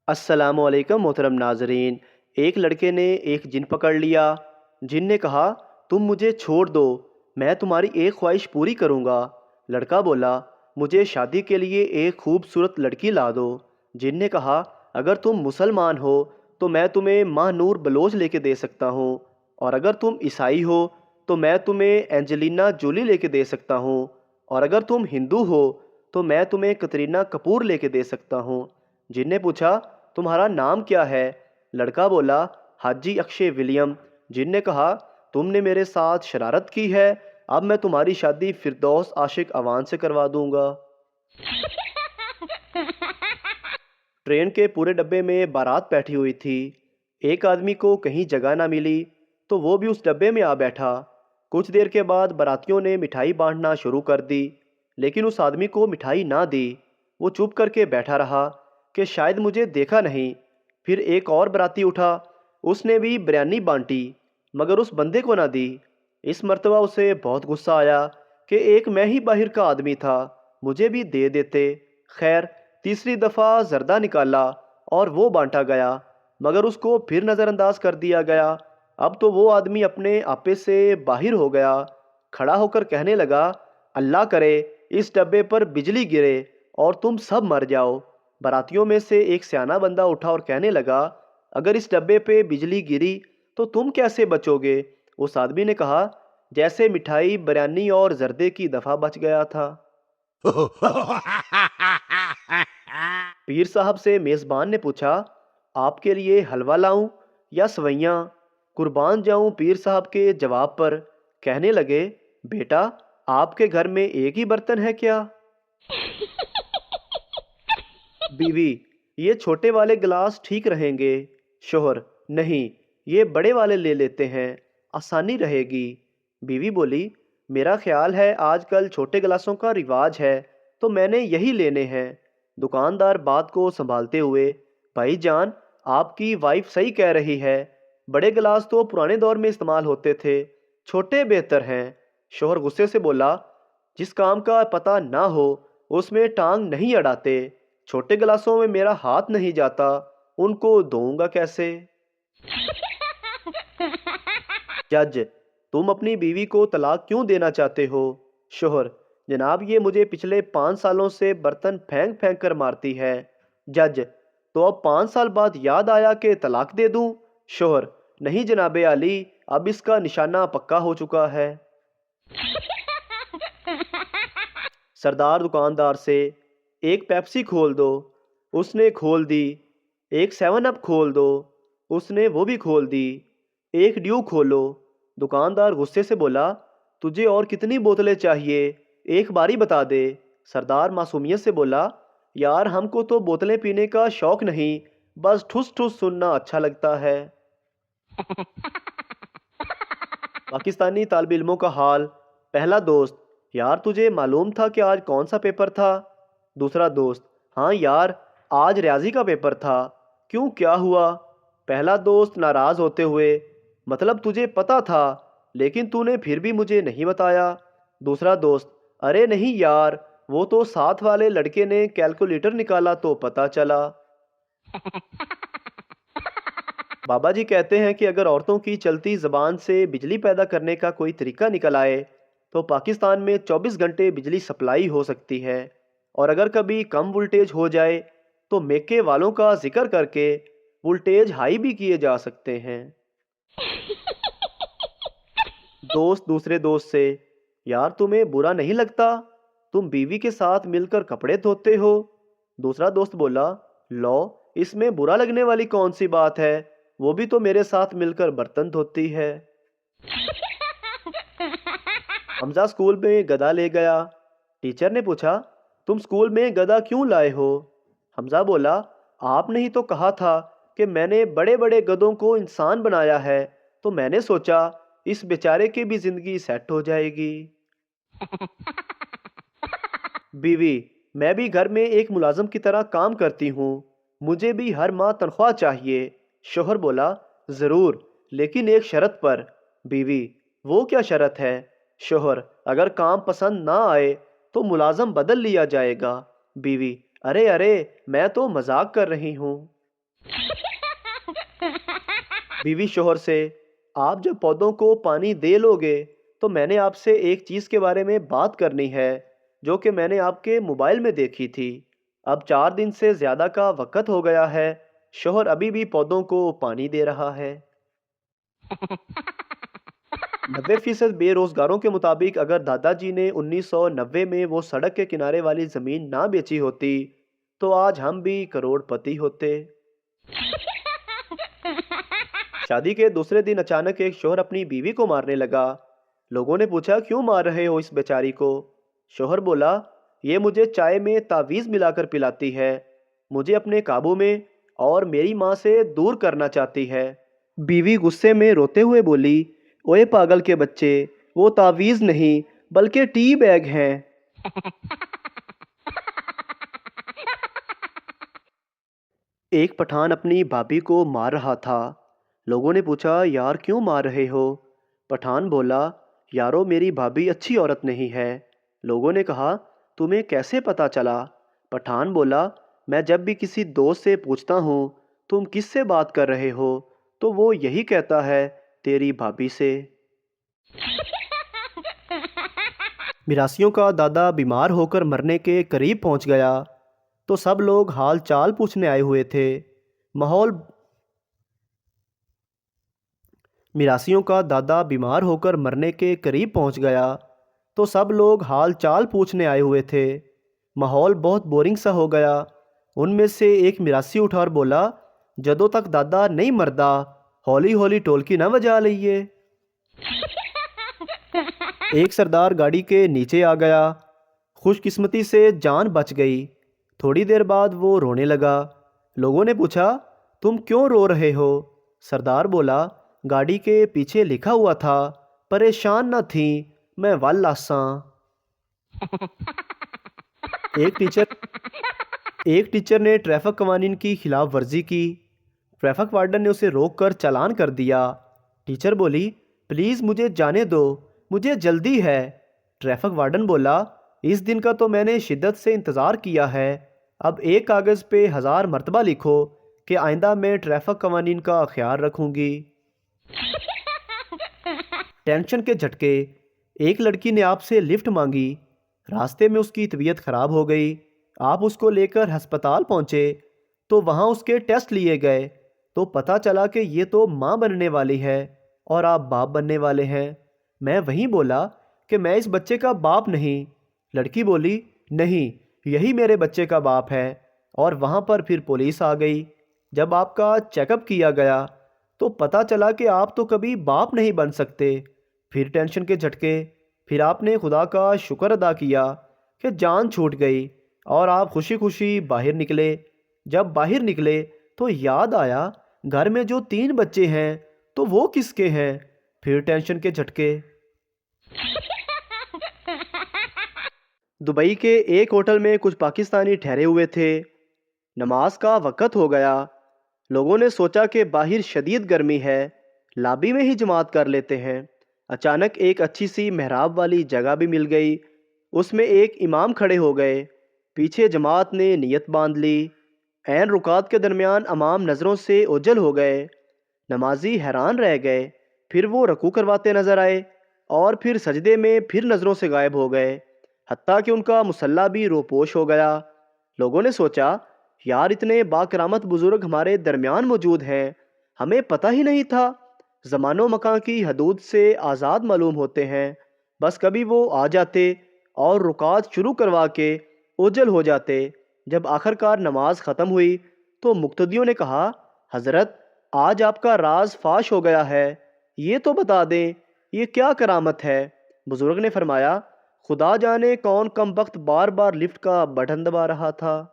अस्सलाम वालेकुम मोहतरम नाजरीन। एक लड़के ने एक जिन पकड़ लिया। जिन ने कहा, तुम मुझे छोड़ दो, मैं तुम्हारी एक ख्वाहिश पूरी करूँगा। लड़का बोला, मुझे शादी के लिए एक खूबसूरत लड़की ला दो। जिन ने कहा, अगर तुम मुसलमान हो तो मैं तुम्हें माह नूर बलोच लेके दे सकता हूँ, और अगर तुम ईसाई हो तो मैं तुम्हें एंजेलिना जोली लेके दे सकता हूँ, और अगर तुम हिंदू हो तो मैं तुम्हें कतरीना कपूर लेके दे सकता हूँ। जिन ने पूछा, तुम्हारा नाम क्या है? लड़का बोला, हाजी अक्षय विलियम। जिन ने कहा, तुमने मेरे साथ शरारत की है, अब मैं तुम्हारी शादी फिरदौस आशिक अवान से करवा दूंगा। ट्रेन के पूरे डब्बे में बारात बैठी हुई थी। एक आदमी को कहीं जगह ना मिली तो वो भी उस डब्बे में आ बैठा। कुछ देर के बाद बारातियों ने मिठाई बांटना शुरू कर दी, लेकिन उस आदमी को मिठाई ना दी। वो चुप करके बैठा रहा कि शायद मुझे देखा नहीं। फिर एक और बाराती उठा, उसने भी बिरयानी बांटी, मगर उस बंदे को ना दी। इस मर्तबा उसे बहुत गुस्सा आया कि एक मैं ही बाहर का आदमी था, मुझे भी दे देते। खैर, तीसरी दफ़ा जर्दा निकाला और वो बांटा गया, मगर उसको फिर नज़रअंदाज कर दिया गया। अब तो वो आदमी अपने आपे से बाहर हो गया। खड़ा होकर कहने लगा, अल्लाह करे इस डब्बे पर बिजली गिरे और तुम सब मर जाओ। बारातियों में से एक सियाना बंदा उठा और कहने लगा, अगर इस डब्बे पे बिजली गिरी तो तुम कैसे बचोगे? उस आदमी ने कहा, जैसे मिठाई, बिरयानी और जर्दे की दफ़ा बच गया था। पीर साहब से मेज़बान ने पूछा, आपके लिए हलवा लाऊं या सवैयां? कुर्बान जाऊं पीर साहब के जवाब पर। कहने लगे, बेटा, आपके घर में एक ही बर्तन है क्या? बीवी, ये छोटे वाले गिलास ठीक रहेंगे। शोहर, नहीं, ये बड़े वाले ले लेते हैं, आसानी रहेगी। बीवी बोली, मेरा ख्याल है आजकल छोटे गिलासों का रिवाज है, तो मैंने यही लेने हैं। दुकानदार बात को संभालते हुए, भाई जान, आपकी वाइफ सही कह रही है, बड़े गिलास तो पुराने दौर में इस्तेमाल होते थे, छोटे बेहतर हैं। शोहर गुस्से से बोला, जिस काम का पता ना हो उसमें टांग नहीं अड़ाते। छोटे गिलासों में मेरा हाथ नहीं जाता, उनको धोऊंगा कैसे? जज, तुम अपनी बीवी को तलाक क्यों देना चाहते हो? शोहर, जनाब, ये मुझे पिछले 5 सालों से बर्तन फेंक फेंक कर मारती है। जज, तो अब 5 साल बाद याद आया कि तलाक दे दूं? शोहर, नहीं जनाबे आली, अब इसका निशाना पक्का हो चुका है। सरदार दुकानदार से, एक पेप्सी खोल दो। उसने खोल दी। एक 7 अप खोल दो। उसने वो भी खोल दी। एक ड्यू खोलो। दुकानदार गुस्से से बोला, तुझे और कितनी बोतलें चाहिए, एक बारी बता दे। सरदार मासूमियत से बोला, यार, हमको तो बोतलें पीने का शौक नहीं, बस ठुस ठुस सुनना अच्छा लगता है। पाकिस्तानी तालिब इल्मों का हाल। पहला दोस्त, यार, तुझे मालूम था कि आज कौन सा पेपर था? दूसरा दोस्त, हाँ यार, आज रियाजी का पेपर था। क्यों, क्या हुआ? पहला दोस्त नाराज़ होते हुए, मतलब तुझे पता था लेकिन तूने फिर भी मुझे नहीं बताया। दूसरा दोस्त, अरे नहीं यार, वो तो साथ वाले लड़के ने कैलकुलेटर निकाला तो पता चला। बाबा जी कहते हैं कि अगर औरतों की चलती ज़बान से बिजली पैदा करने का कोई तरीका निकल आए तो पाकिस्तान में 24 घंटे बिजली सप्लाई हो सकती है, और अगर कभी कम वोल्टेज हो जाए तो मेके वालों का जिक्र करके वोल्टेज हाई भी किए जा सकते हैं। दोस्त दूसरे दोस्त से, यार, तुम्हें बुरा नहीं लगता तुम बीवी के साथ मिलकर कपड़े धोते हो? दूसरा दोस्त बोला, लो, इसमें बुरा लगने वाली कौन सी बात है, वो भी तो मेरे साथ मिलकर बर्तन धोती है। हमजा स्कूल में गधा ले गया। टीचर ने पूछा, तुम स्कूल में गधा क्यों लाए हो? हमजा बोला, आपने ही तो कहा था कि मैंने बड़े बड़े गधों को इंसान बनाया है, तो मैंने सोचा इस बेचारे की भी जिंदगी सेट हो जाएगी। बीवी, मैं भी घर में एक मुलाजिम की तरह काम करती हूँ, मुझे भी हर माह तनख्वाह चाहिए। शोहर बोला, ज़रूर, लेकिन एक शर्त पर। बीवी, वो क्या शर्त है? शोहर, अगर काम पसंद ना आए तो मुलाजिम बदल लिया जाएगा। बीवी, अरे अरे, मैं तो मजाक कर रही हूँ। بیوی شوہر سے: آپ جب پودوں کو پانی دے لوگے تو میں نے آپ سے ایک چیز کے بارے میں بات کرنی ہے جو کہ میں نے آپ کے موبائل میں دیکھی تھی۔ اب 4 دن سے زیادہ کا وقت ہو گیا ہے، شوہر ابھی بھی پودوں کو پانی دے رہا ہے۔ 90% بے روزگاروں کے مطابق اگر دادا جی نے 1990 میں وہ سڑک کے کنارے والی زمین نہ بیچی ہوتی تو آج ہم بھی کروڑ پتی ہوتے۔ شادی کے دوسرے دن اچانک ایک شوہر اپنی بیوی کو مارنے لگا۔ لوگوں نے پوچھا کیوں مار رہے ہو اس بیچاری کو؟ شوہر بولا یہ مجھے چائے میں تعویذ ملا کر پلاتی ہے، مجھے اپنے قابو میں اور میری ماں سے دور کرنا چاہتی ہے۔ بیوی غصے میں روتے ہوئے بولی اوئے پاگل کے بچے، وہ تعویذ نہیں بلکہ ٹی بیگ ہیں۔ ایک پٹھان اپنی بھابھی کو مار رہا تھا۔ لوگوں نے پوچھا یار کیوں مار رہے ہو؟ پٹھان بولا یارو میری بھابھی اچھی عورت نہیں ہے۔ لوگوں نے کہا تمہیں کیسے پتا چلا؟ پٹھان بولا میں جب بھی کسی دوست سے پوچھتا ہوں تم کس سے بات کر رہے ہو تو وہ یہی کہتا ہے تیری بھابھی سے۔ میراثیوں کا دادا بیمار ہو کر مرنے کے قریب پہنچ گیا تو سب لوگ حال چال پوچھنے آئے ہوئے تھے۔ میراثیوں کا دادا بیمار ہو کر مرنے کے قریب پہنچ گیا تو سب لوگ حال چال پوچھنے آئے ہوئے تھے۔ ماحول بہت بورنگ سا ہو گیا۔ ان میں سے ایک میراثی اٹھا اور بولا جدوں تک دادا نہیں مردا ہولی ہولی ٹولکی نہ بجا لئیے۔ ایک سردار گاڑی کے نیچے آ گیا، خوش قسمتی سے جان بچ گئی۔ تھوڑی دیر بعد وہ رونے لگا۔ لوگوں نے پوچھا تم کیوں رو رہے ہو؟ سردار بولا گاڑی کے پیچھے لکھا ہوا تھا پریشان نہ تھیں میں واللہ ایک ٹیچر نے ٹریفک قوانین کی خلاف ورزی کی۔ ٹریفک وارڈن نے اسے روک کر چالان کر دیا۔ ٹیچر بولی پلیز مجھے جانے دو، مجھے جلدی ہے۔ ٹریفک وارڈن بولا اس دن کا تو میں نے شدت سے انتظار کیا ہے، اب ایک کاغذ پہ 1000 مرتبہ لکھو کہ آئندہ میں ٹریفک قوانین کا خیال رکھوں گی۔ ٹینشن کے جھٹکے۔ ایک لڑکی نے آپ سے لفٹ مانگی، راستے میں اس کی طبیعت خراب ہو گئی، آپ اس کو لے کر ہسپتال پہنچے تو وہاں اس کے ٹیسٹ لیے گئے تو پتہ چلا کہ یہ تو ماں بننے والی ہے اور آپ باپ بننے والے ہیں۔ میں وہیں بولا کہ میں اس بچے کا باپ نہیں۔ لڑکی بولی نہیں یہی میرے بچے کا باپ ہے، اور وہاں پر پھر پولیس آ گئی۔ جب آپ کا چیک اپ کیا گیا تو پتہ چلا کہ آپ تو کبھی باپ نہیں بن سکتے۔ پھر ٹینشن کے جھٹکے۔ پھر آپ نے خدا کا شکر ادا کیا کہ جان چھوٹ گئی اور آپ خوشی خوشی باہر نکلے۔ جب باہر نکلے تو یاد آیا گھر میں جو 3 بچے ہیں تو وہ کس کے ہیں؟ پھر ٹینشن کے جھٹکے۔ دبئی کے ایک ہوٹل میں کچھ پاکستانی ٹھہرے ہوئے تھے۔ نماز کا وقت ہو گیا۔ لوگوں نے سوچا کہ باہر شدید گرمی ہے، لابی میں ہی جماعت کر لیتے ہیں۔ اچانک ایک اچھی سی محراب والی جگہ بھی مل گئی، اس میں ایک امام کھڑے ہو گئے، پیچھے جماعت نے نیت باندھ لی۔ عین رکعت کے درمیان امام نظروں سے اوجھل ہو گئے۔ نمازی حیران رہ گئے، پھر وہ رکوع کرواتے نظر آئے اور پھر سجدے میں پھر نظروں سے غائب ہو گئے، حتیٰ کہ ان کا مصلی بھی روپوش ہو گیا۔ لوگوں نے سوچا یار اتنے باکرامت بزرگ ہمارے درمیان موجود ہیں، ہمیں پتہ ہی نہیں تھا۔ زمان و مکان کی حدود سے آزاد معلوم ہوتے ہیں، بس کبھی وہ آ جاتے اور رکعت شروع کروا کے اوجھل ہو جاتے۔ جب آخر کار نماز ختم ہوئی تو مقتدیوں نے کہا حضرت آج آپ کا راز فاش ہو گیا ہے، یہ تو بتا دیں یہ کیا کرامت ہے؟ بزرگ نے فرمایا خدا جانے کون کم بخت بار بار لفٹ کا بٹن دبا رہا تھا۔